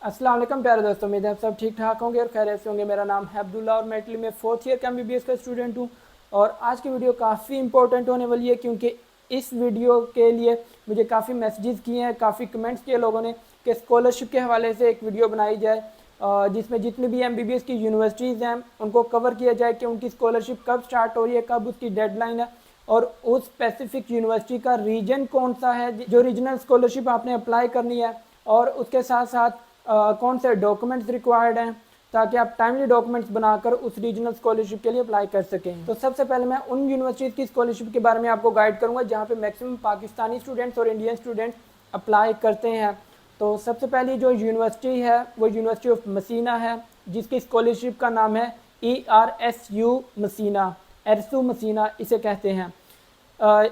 अस्सलाम वालेकुम प्यारे दोस्तों, उम्मीद है आप सब ठीक ठाक होंगे और खैरियत से होंगे। मेरा नाम है अब्दुल्ला और मैं इटली में 4th ईयर का एमबीबीएस का स्टूडेंट हूँ। और आज की वीडियो काफ़ी इंपॉर्टेंट होने वाली है क्योंकि इस वीडियो के लिए मुझे काफ़ी मैसेजेस किए हैं, काफ़ी कमेंट्स किए लोगों ने कि स्कॉलरशिप के हवाले से एक वीडियो बनाई जाए जिसमें जितनी भी एमबीबीएस की यूनिवर्सिटीज़ हैं उनको कवर किया जाए कि उनकी स्कॉलरशिप कब स्टार्ट हो रही है, कब उसकी डेडलाइन है और उस स्पेसिफिक यूनिवर्सिटी का रीजन कौन सा है जो रीजनल स्कॉलरशिप आपने अप्लाई करनी है, और उसके साथ साथ कौन से डॉक्यूमेंट्स रिक्वायर्ड हैं ताकि आप टाइमली डॉक्यूमेंट्स बनाकर उस रीजनल स्कॉलरशिप के लिए अप्लाई कर सकें। तो सबसे पहले मैं उन यूनिवर्सिटीज़ की स्कॉलरशिप के बारे में आपको गाइड करूंगा जहां पे मैक्सिमम पाकिस्तानी स्टूडेंट्स और इंडियन स्टूडेंट्स अप्लाई करते हैं। तो सबसे पहली जो यूनिवर्सिटी है वो यूनिवर्सिटी ऑफ मसीना है, जिसकी स्कॉलरशिप का नाम है ERSU मसीना, एरसू मसीना इसे कहते हैं।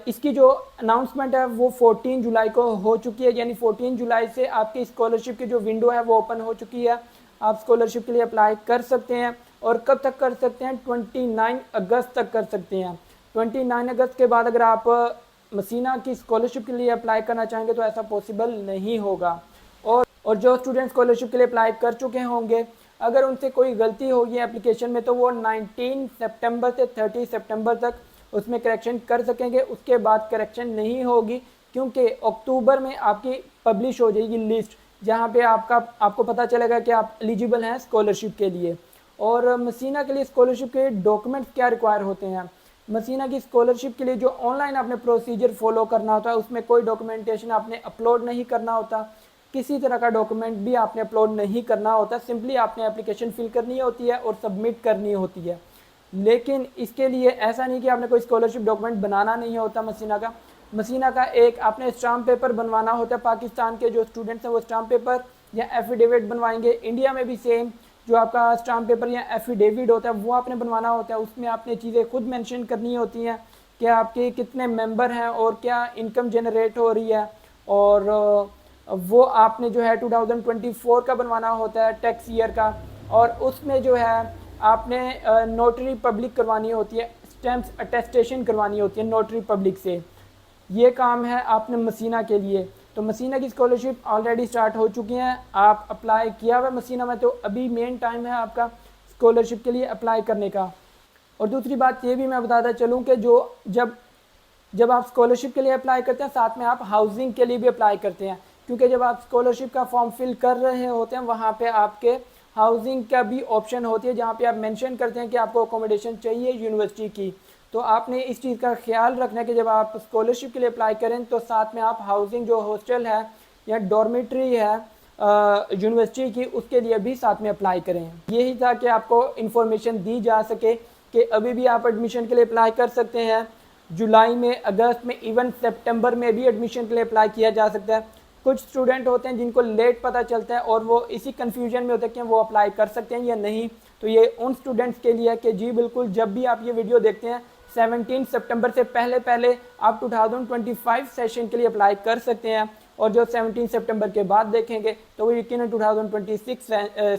इसकी जो अनाउंसमेंट है वो 14 जुलाई को हो चुकी है, यानी 14 जुलाई से आपकी स्कॉलरशिप की जो विंडो है वो ओपन हो चुकी है। आप स्कॉलरशिप के लिए अप्लाई कर सकते हैं और कब तक कर सकते हैं, 29 अगस्त तक कर सकते हैं। 29 अगस्त के बाद अगर आप मसीना की स्कॉलरशिप के लिए अप्लाई करना चाहेंगे तो ऐसा पॉसिबल नहीं होगा। और जो स्टूडेंट स्कॉलरशिप के लिए अप्लाई कर चुके होंगे, अगर उनसे कोई गलती होगी एप्लीकेशन में तो वो 19 सितंबर से 30 सितंबर तक उसमें करेक्शन कर सकेंगे। उसके बाद करेक्शन नहीं होगी क्योंकि अक्टूबर में आपकी पब्लिश हो जाएगी लिस्ट जहां पे आपको पता चलेगा कि आप एलिजिबल हैं स्कॉलरशिप के लिए। और मसीना के लिए स्कॉलरशिप के डॉक्यूमेंट्स क्या रिक्वायर होते हैं। मसीना की स्कॉलरशिप के लिए जो ऑनलाइन आपने प्रोसीजर फॉलो करना होता है उसमें कोई डॉक्यूमेंटेशन आपने अपलोड नहीं करना होता, किसी तरह का डॉक्यूमेंट भी आपने अपलोड नहीं करना होता, सिंपली आपने एप्लीकेशन फिल करनी होती है और सबमिट करनी होती है। लेकिन इसके लिए ऐसा नहीं कि आपने कोई स्कॉलरशिप डॉक्यूमेंट बनाना नहीं होता। मसीना का एक आपने स्टाम्प पेपर बनवाना होता है। पाकिस्तान के जो स्टूडेंट्स हैं वो स्टाम्प पेपर या एफिडेविट बनवाएंगे। इंडिया में भी सेम जो आपका स्टाम्प पेपर या एफिडेविट होता है वो आपने बनवाना होता है। उसमें आपने चीज़ें खुद मेंशन करनी होती हैं कि आपके कितने मेंबर हैं और क्या इनकम जनरेट हो रही है, और वो आपने जो है 2024 का बनवाना होता है टैक्स ईयर का। और उसमें जो है आपने नोटरी पब्लिक करवानी होती है, स्टैम्प्स अटेस्टेशन करवानी होती है नोटरी पब्लिक से। ये काम है आपने मसीना के लिए। तो मसीना की स्कॉलरशिप ऑलरेडी स्टार्ट हो चुकी हैं, आप अप्लाई किया हुआ मसीना में तो अभी मेन टाइम है आपका स्कॉलरशिप के लिए अप्लाई करने का। और दूसरी बात ये भी मैं बताता चलूँ कि जब आप स्कॉलरशिप के लिए अप्लाई करते हैं साथ में आप हाउसिंग के लिए भी अप्लाई करते हैं, क्योंकि जब आप स्कॉलरशिप का फॉर्म फिल कर रहे होते हैं वहाँ पे आपके हाउसिंग का भी ऑप्शन होती है जहाँ पे आप मेंशन करते हैं कि आपको अकोमोडेशन चाहिए यूनिवर्सिटी की। तो आपने इस चीज़ का ख्याल रखना है कि जब आप स्कॉलरशिप के लिए अप्लाई करें तो साथ में आप हाउसिंग जो हॉस्टल है या डॉर्मेट्री है यूनिवर्सिटी की उसके लिए भी साथ में अप्लाई करें। यही था कि आपको इन्फॉर्मेशन दी जा सके कि अभी भी आप एडमिशन के लिए अप्लाई कर सकते हैं। जुलाई में, अगस्त में, इवन सितंबर में भी एडमिशन के लिए अप्लाई किया जा सकता है। कुछ स्टूडेंट होते हैं जिनको लेट पता चलता है और वो इसी कन्फ्यूजन में होते हैं कि वो अप्लाई कर सकते हैं या नहीं। तो ये उन स्टूडेंट्स के लिए है कि जी बिल्कुल, जब भी आप ये वीडियो देखते हैं 17 सितंबर से पहले पहले आप 2025 सेशन के लिए अप्लाई कर सकते हैं, और जो 17 सितंबर के बाद देखेंगे तो वो यकीनन 2026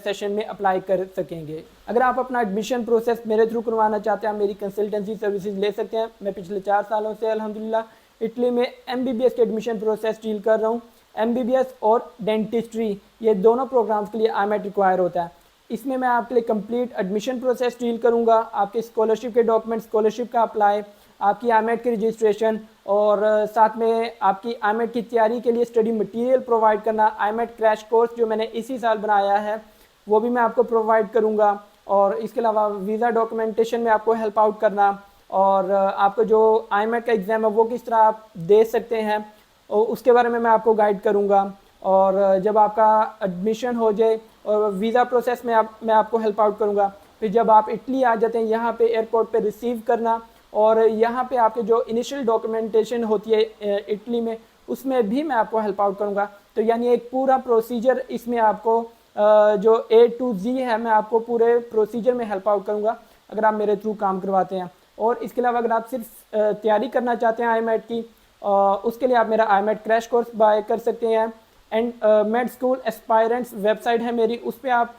सेशन में अप्लाई कर सकेंगे। अगर आप अपना एडमिशन प्रोसेस मेरे थ्रू करवाना चाहते हैं, मेरी कंसल्टेंसी सर्विसेज ले सकते हैं। मैं पिछले 4 सालों से अल्हम्दुलिल्लाह इटली में एमबीबीएस के एडमिशन प्रोसेस डील कर रहा हूँ। एमबीबीएस और डेंटिस्ट्री ये दोनों प्रोग्राम्स के लिए आईमेट रिक्वायर होता है। इसमें मैं आपके लिए कंप्लीट एडमिशन प्रोसेस डील करूंगा, आपके स्कॉलरशिप के डॉक्यूमेंट, स्कॉलरशिप का अप्लाई, आपकी आईमेट की रजिस्ट्रेशन, और साथ में आपकी आईमेट की तैयारी के लिए स्टडी मटेरियल प्रोवाइड करना। आईमेट क्रैश कोर्स जो मैंने इसी साल बनाया है वो भी मैं आपको प्रोवाइड करूँगा। और इसके अलावा वीज़ा डॉक्यूमेंटेशन में आपको हेल्प आउट करना, और आपको जो आईमेट का एग्ज़ाम है वो किस तरह आप दे सकते हैं और उसके बारे में मैं आपको गाइड करूँगा। और जब आपका एडमिशन हो जाए और वीज़ा प्रोसेस में मैं आपको हेल्प आउट करूँगा। फिर जब आप इटली आ जाते हैं यहाँ पे एयरपोर्ट पे रिसीव करना, और यहाँ पे आपके जो इनिशियल डॉक्यूमेंटेशन होती है इटली में उसमें भी मैं आपको हेल्प आउट करूँगा। तो यानी एक पूरा प्रोसीजर इसमें आपको जो A to Z है मैं आपको पूरे प्रोसीजर में हेल्प आउट करूँगा अगर आप मेरे थ्रू काम करवाते हैं। और इसके अलावा अगर आप सिर्फ तैयारी करना चाहते हैं आईमेट की, उसके लिए आप मेरा आईमेट क्रैश कोर्स बाय कर सकते हैं। And made school aspirants website है मेरी, उस पर आप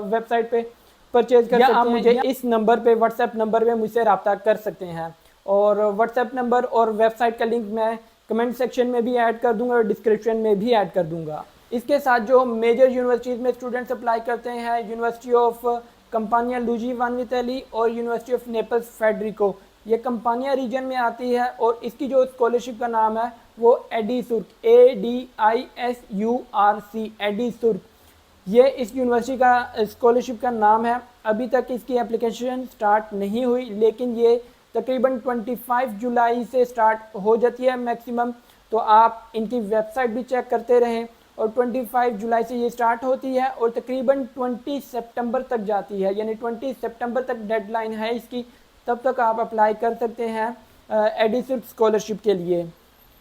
वेबसाइट पे परचेज कर सकते हैं। आप मुझे इस नंबर पे, व्हाट्सएप नंबर पे मुझसे रब्ता कर सकते हैं। और व्हाट्सएप नंबर और वेबसाइट का लिंक मैं कमेंट सेक्शन में भी ऐड कर दूंगा और डिस्क्रिप्शन में भी ऐड कर दूंगा। इसके साथ जो मेजर यूनिवर्सिटीज़ में स्टूडेंट्स अप्लाई करते हैं, यूनिवर्सिटी ऑफ कंपानिया लुजी वानवितेली और यूनिवर्सिटी ऑफ नेपल्स फेडरिको, ये कंपानिया रीजन में आती है। और इसकी जो स्कॉलरशिप का नाम है वो एडीसुर्क, ADISURC, एडीसुर्क, ये इस यूनिवर्सिटी का स्कॉलरशिप का नाम है। अभी तक इसकी एप्लीकेशन स्टार्ट नहीं हुई, लेकिन ये तकरीबन 25 जुलाई से स्टार्ट हो जाती है मैक्सिमम। तो आप इनकी वेबसाइट भी चेक करते रहें। और 25 जुलाई से ये स्टार्ट होती है और तकरीबन 20 सितंबर तक जाती है, यानी 20 सितंबर तक डेडलाइन है इसकी। तब तक आप अप्लाई कर सकते हैं एडिसुर्क स्कॉलरशिप के लिए।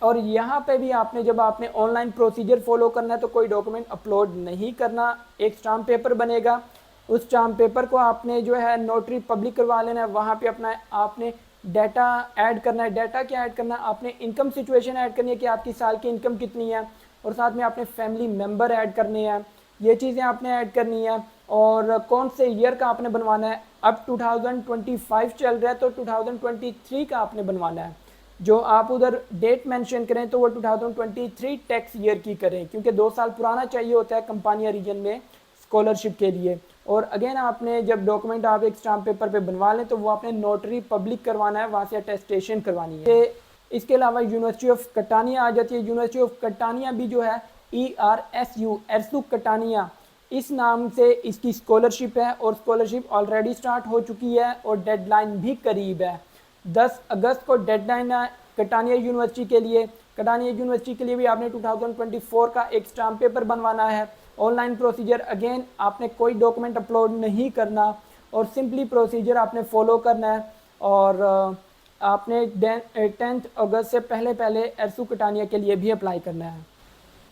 और यहाँ पे भी जब आपने ऑनलाइन प्रोसीजर फॉलो करना है तो कोई डॉक्यूमेंट अपलोड नहीं करना, एक स्टाम्प पेपर बनेगा, उस स्टाम्प पेपर को आपने जो है नोटरी पब्लिक करवा लेना है। वहाँ पे अपना आपने डाटा ऐड करना है। डाटा क्या ऐड करना है, आपने इनकम सिचुएशन ऐड करनी है कि आपकी साल की इनकम कितनी है, और साथ में आपने फैमिली मेम्बर ऐड करने हैं, ये चीज़ें आपने ऐड करनी है। और कौन से ईयर का आपने बनवाना है, अब 2025 चल रहा है तो 2023 का आपने बनवाना है। जो आप उधर डेट मेंशन करें तो वो 2023 टैक्स ईयर की करें, क्योंकि 2 साल पुराना चाहिए होता है कंपानिया रीजन में स्कॉलरशिप के लिए। और अगेन आपने जब डॉक्यूमेंट आप एक स्टाम्प पेपर पे बनवा लें तो वो आपने नोटरी पब्लिक करवाना है, वहाँ से अटेस्टेशन करवानी है। इसके अलावा यूनिवर्सिटी ऑफ कटानिया आ जाती है। यूनिवर्सिटी ऑफ कटानिया भी जो है ERSU, एरसुक कटानिया, इस नाम से इसकी स्कॉलरशिप है। और स्कॉलरशिप ऑलरेडी स्टार्ट हो चुकी है और डेडलाइन भी करीब है। 10 अगस्त को डेडलाइन है कटानिया यूनिवर्सिटी के लिए। कटानिया यूनिवर्सिटी के लिए भी आपने 2024 का एक स्टाम्प पेपर बनवाना है। ऑनलाइन प्रोसीजर, अगेन आपने कोई डॉक्यूमेंट अपलोड नहीं करना और सिंपली प्रोसीजर आपने फॉलो करना है। और आपने 10 अगस्त से पहले एरसुक कटानिया के लिए भी अप्लाई करना है।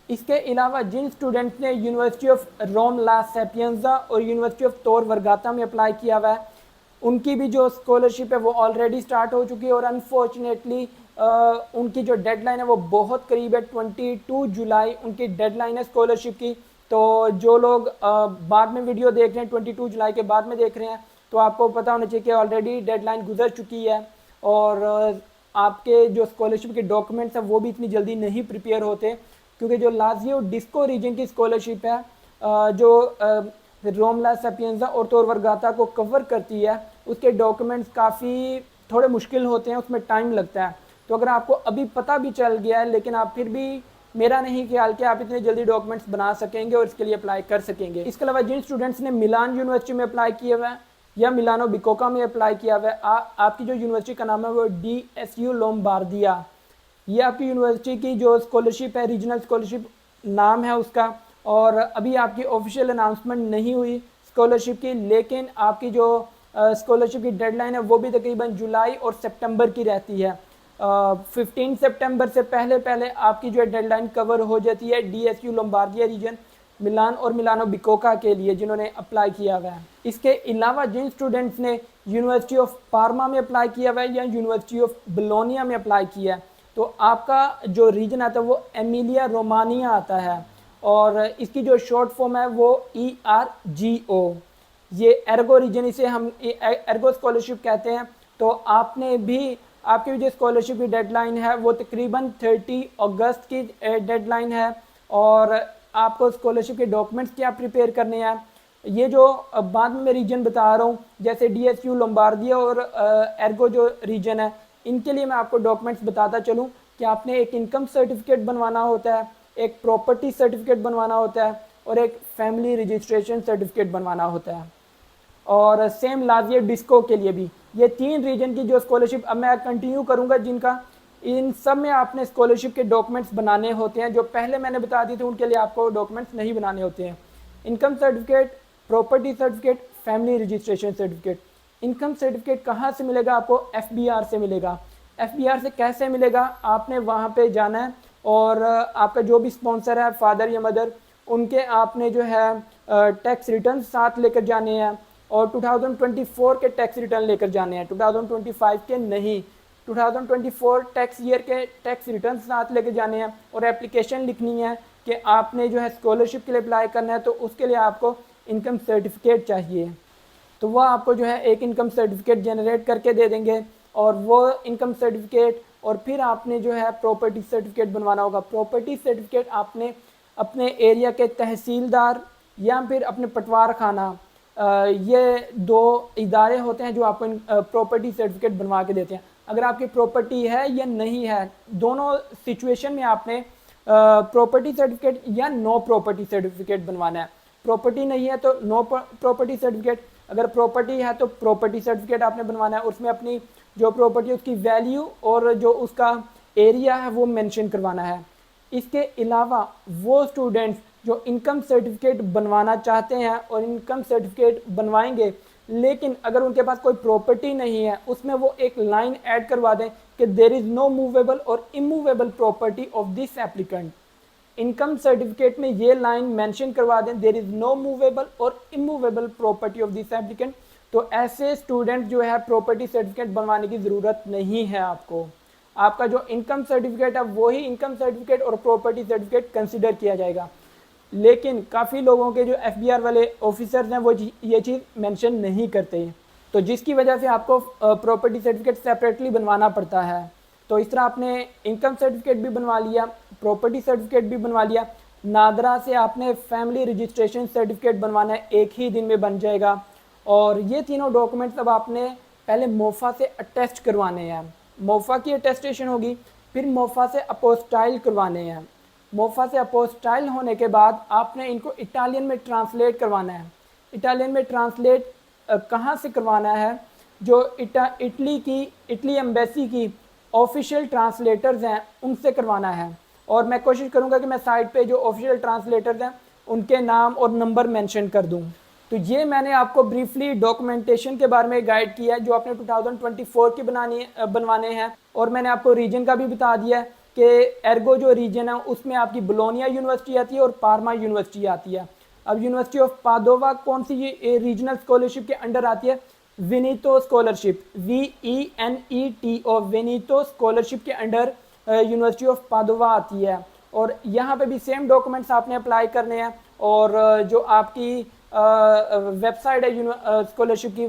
इसके अलावा जिन स्टूडेंट्स ने यूनिवर्सिटी ऑफ रोम ला सेपियंजा और यूनिवर्सिटी ऑफ तोर वर्गाता में अप्लाई किया हुआ है, उनकी भी जो स्कॉलरशिप है वो ऑलरेडी स्टार्ट हो चुकी है। और अनफॉर्चुनेटली उनकी जो डेडलाइन है वो बहुत करीब है, 22 जुलाई उनकी डेडलाइन है स्कॉलरशिप की। तो जो लोग बाद में वीडियो देख रहे हैं, 22 जुलाई के बाद में देख रहे हैं, तो आपको पता होना चाहिए कि ऑलरेडी डेडलाइन गुजर चुकी है। और आपके जो स्कॉलरशिप के डॉक्यूमेंट्स हैं वो भी इतनी जल्दी नहीं प्रिपेयर होते, क्योंकि जो लाजियो डिस्को रीजन की स्कॉलरशिप है जो रोम ला सेपियंजा और तोर वर्गाता को कवर करती है, उसके डॉक्यूमेंट्स काफ़ी थोड़े मुश्किल होते हैं, उसमें टाइम लगता है। तो अगर आपको अभी पता भी चल गया है, लेकिन आप फिर भी, मेरा नहीं ख्याल कि आप इतने जल्दी डॉक्यूमेंट्स बना सकेंगे और इसके लिए अप्लाई कर सकेंगे। इसके अलावा जिन स्टूडेंट्स ने मिलान यूनिवर्सिटी में अप्लाई किया हुआ है या मिलानो बिकोका में अप्लाई किया हुआ है, आपकी जो यूनिवर्सिटी का नाम है वो DSU लोम्बार्दिया, ये आपकी यूनिवर्सिटी की जो स्कॉलरशिप है, रीजनल स्कॉलरशिप नाम है उसका। और अभी आपकी ऑफिशियल अनाउंसमेंट नहीं हुई स्कॉलरशिप की, लेकिन आपकी जो स्कॉलरशिप की डेडलाइन है वो भी तकरीबन जुलाई और सितंबर की रहती है। 15 सितंबर से पहले आपकी जो डेडलाइन कवर हो जाती है DSU लोम्बार्दिया रीजन, मिलान और मिलानो बिकोका के लिए जिन्होंने अप्लाई किया हुआ है। इसके अलावा जिन स्टूडेंट्स ने यूनिवर्सिटी ऑफ पार्मा में अप्लाई किया हुआ है या यूनिवर्सिटी ऑफ बोलोनिया में अप्लाई किया है, तो आपका जो रीजन आता है वो एमिलिया रोमानिया आता है। और इसकी जो शॉर्ट फॉर्म है वो ERGO, ये एर्गो रीजन, इसे हम एर्गो स्कॉलरशिप कहते हैं। तो आपने भी, आपकी जो स्कॉलरशिप की डेडलाइन है वो तकरीबन 30 अगस्त की डेडलाइन है। और आपको स्कॉलरशिप के डॉक्यूमेंट्स क्या प्रिपेयर करने हैं, ये जो बाद में मैं रीजन बता रहा हूँ, जैसे DSU लोम्बार्दिया और एर्गो जो रीजन है, इनके लिए मैं आपको डॉक्यूमेंट्स बताता चलूँ कि आपने एक इनकम सर्टिफिकेट बनवाना होता है, एक प्रॉपर्टी सर्टिफिकेट बनवाना होता है और एक फैमिली रजिस्ट्रेशन सर्टिफिकेट बनवाना होता है। और सेम लाजियो डिस्को के लिए भी, ये 3 रीजन की जो स्कॉलरशिप अब मैं कंटिन्यू करूँगा जिनका, इन सब में आपने स्कॉलरशिप के डॉक्यूमेंट्स बनाने होते हैं। जो पहले मैंने बता दी थी उनके लिए आपको डॉक्यूमेंट्स नहीं बनाने होते हैं। Income certificate, property certificate, family registration certificate. Income certificate कहाँ से मिलेगा आपको? FBR से मिलेगा। FBR से कैसे मिलेगा? आपने वहाँ पे जाना है और आपका जो भी स्पॉन्सर है, फादर या मदर, उनके आपने जो है टैक्स रिटर्न साथ लेकर जाने हैं और 2024 के टैक्स रिटर्न लेकर जाने हैं, 2025 के नहीं। 2024 टैक्स ईयर के टैक्स रिटर्न साथ लेकर जाने हैं और एप्लीकेशन लिखनी है कि आपने जो है स्कॉलरशिप के लिए अप्लाई करना है, तो उसके लिए आपको इनकम सर्टिफिकेट चाहिए। तो वह आपको जो है एक इनकम सर्टिफिकेट जनरेट करके दे देंगे और वो इनकम सर्टिफिकेट, और फिर आपने जो है प्रॉपर्टी सर्टिफिकेट बनवाना होगा। प्रॉपर्टी सर्टिफिकेट आपने अपने एरिया के तहसीलदार या फिर अपने पटवार खाना, ये 2 इदारे होते हैं जो आपको प्रॉपर्टी सर्टिफिकेट बनवा के देते हैं। अगर आपकी प्रॉपर्टी है या नहीं है, दोनों सिचुएशन में आपने प्रॉपर्टी सर्टिफिकेट या नो प्रॉपर्टी सर्टिफिकेट बनवाना है। प्रॉपर्टी नहीं है तो नो प्रॉपर्टी सर्टिफिकेट, अगर प्रॉपर्टी है तो प्रॉपर्टी सर्टिफिकेट आपने बनवाना है। उसमें अपनी जो प्रॉपर्टी है उसकी वैल्यू और जो उसका एरिया है वो मेंशन करवाना है। इसके अलावा वो स्टूडेंट्स जो इनकम सर्टिफिकेट बनवाना चाहते हैं और इनकम सर्टिफिकेट बनवाएंगे, लेकिन अगर उनके पास कोई प्रॉपर्टी नहीं है, उसमें वो एक लाइन ऐड करवा दें कि देयर इज़ नो मूवेबल और immovable property of this applicant. Income certificate में ये लाइन मेंशन करवा दें, देयर इज़ नो मूवेबल और immovable property of this applicant. तो ऐसे स्टूडेंट जो है प्रॉपर्टी सर्टिफिकेट बनवाने की ज़रूरत नहीं है आपको। आपका जो इनकम सर्टिफिकेट है वही इनकम सर्टिफिकेट और प्रॉपर्टी सर्टिफिकेट कंसिडर किया जाएगा। लेकिन काफ़ी लोगों के जो FBR वाले ऑफिसर्स हैं वो ये चीज़ मेंशन नहीं करते, तो जिसकी वजह से आपको प्रॉपर्टी सर्टिफिकेट सेपरेटली बनवाना पड़ता है। तो इस तरह आपने इनकम सर्टिफिकेट भी बनवा लिया, प्रॉपर्टी सर्टिफिकेट भी बनवा लिया। नादरा से आपने फैमिली रजिस्ट्रेशन सर्टिफिकेट बनवाना है, एक ही दिन में बन जाएगा। और ये तीनों डॉक्यूमेंट्स अब आपने पहले मोफा से अटेस्ट करवाने हैं। मोफा की अटेस्टेशन होगी, फिर मोफा से अपोस्टाइल करवाने हैं। मोफा से अपोस्टाइल होने के बाद आपने इनको इटालियन में ट्रांसलेट करवाना है। इटालियन में ट्रांसलेट कहाँ से करवाना है? जो इटली एम्बेसी की ऑफिशियल ट्रांसलेटर्स हैं उनसे करवाना है। और मैं कोशिश करूँगा कि मैं साइट पे जो ऑफिशियल ट्रांसलेटर्स हैं उनके नाम और नंबर मेंशन कर दूँ। तो ये मैंने आपको ब्रीफली डॉक्यूमेंटेशन के बारे में गाइड किया है जो आपने 2024 की बनवाने हैं। और मैंने आपको रीजन का भी बता दिया है कि एर्गो जो रीजन है उसमें आपकी बोलोनिया यूनिवर्सिटी आती है और पार्मा यूनिवर्सिटी आती है। अब यूनिवर्सिटी ऑफ पादोवा कौन सी रीजनल स्कॉलरशिप के अंडर आती है? वेनेतो स्कॉलरशिप, VENETO, वेनेतो स्कॉलरशिप के अंडर यूनिवर्सिटी ऑफ पादोवा आती है। और यहाँ पे भी सेम डॉक्यूमेंट्स आपने अप्लाई करने हैं। और जो आपकी वेबसाइट है स्कॉलरशिप की,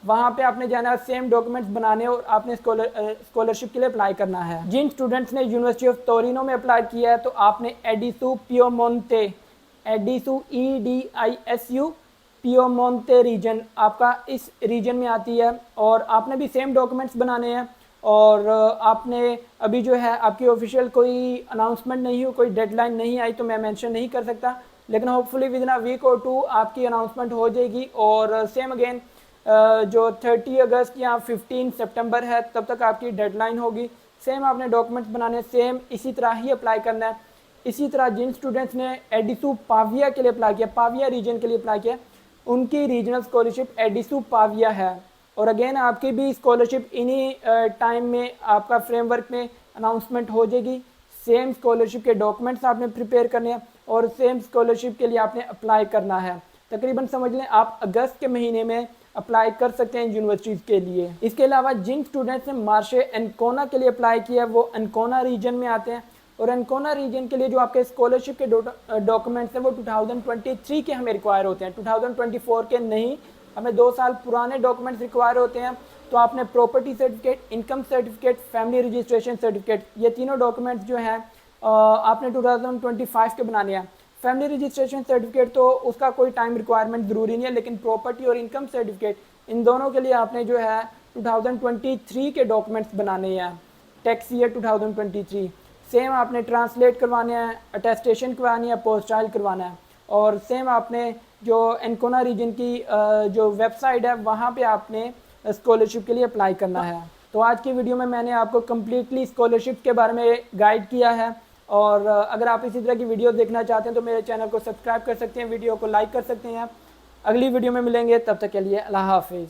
वहाँ पे आपने जाना है, सेम डॉक्यूमेंट्स बनाने और आपने स्कॉलरशिप के लिए अप्लाई करना है। जिन स्टूडेंट्स ने यूनिवर्सिटी ऑफ टोरिनो में अप्लाई किया है तो आपने एडिसू पियोमोंते, एडिसू EDISU पियोमोंते रीजन आपका इस रीजन में आती है। और आपने भी सेम डॉक्यूमेंट्स बनाने हैं। और आपने अभी जो है आपकी ऑफिशियल कोई अनाउंसमेंट नहीं हो, कोई डेडलाइन नहीं आई तो मैं मेंशन नहीं कर सकता, लेकिन hopefully within a week और 2 आपकी अनाउंसमेंट हो जाएगी। और सेम अगेन जो 30 अगस्त या 15 सितंबर है तब तक आपकी डेडलाइन होगी। सेम आपने डॉक्यूमेंट्स बनाने, सेम इसी तरह ही अप्लाई करना है। इसी तरह जिन स्टूडेंट्स ने एडिसू पाविया के लिए अप्लाई किया, पाविया रीजन के लिए अप्लाई किया, उनकी रीजनल स्कॉलरशिप एडिसू पाविया है। और अगेन आपकी भी स्कॉलरशिप इन्हीं टाइम में आपका फ्रेमवर्क में अनाउंसमेंट हो जाएगी। सेम स्कॉलरशिप के डॉक्यूमेंट्स आपने प्रिपेयर करने हैं और सेम स्कॉलरशिप के लिए आपने अप्लाई करना है। तकरीबन समझ लें आप अगस्त के महीने में अप्लाई कर सकते हैं यूनिवर्सिटीज़ के लिए। इसके अलावा जिन स्टूडेंट्स ने मार्शे एनकोना के लिए अप्लाई किया है वो एनकोना रीजन में आते हैं। और एनकोना रीजन के लिए जो आपके स्कॉलरशिप के डॉक्यूमेंट्स हैं वो 2023 के हमें रिक्वायर होते हैं, 2024 के नहीं। हमें 2 साल पुराने डॉक्यूमेंट्स रिक्वायर होते हैं। तो आपने property certificate, income certificate, family registration certificate, ये तीनों डॉक्यूमेंट्स जो हैं आपने 2025 के बनाने हैं। फैमिली रजिस्ट्रेशन सर्टिफिकेट तो उसका कोई टाइम रिक्वायरमेंट ज़रूरी नहीं है, लेकिन प्रॉपर्टी और इनकम सर्टिफिकेट इन दोनों के लिए आपने जो है 2023 के डॉक्यूमेंट्स बनाने हैं, टैक्स ईयर 2023। सेम आपने ट्रांसलेट करवाने हैं, अटेस्टेशन करवानी है, पोस्टाइल करवाना है। और सेम आपने जो एनकोना रीजन की जो वेबसाइट है वहाँ पे आपने स्कॉलरशिप के लिए अप्लाई करना है। तो आज की वीडियो में मैंने आपको कम्प्लीटली स्कॉलरशिप के बारे में गाइड किया है। और अगर आप इसी तरह की वीडियो देखना चाहते हैं तो मेरे चैनल को सब्सक्राइब कर सकते हैं, वीडियो को लाइक कर सकते हैं। अगली वीडियो में मिलेंगे, तब तक के लिए अल्लाह हाफिज़।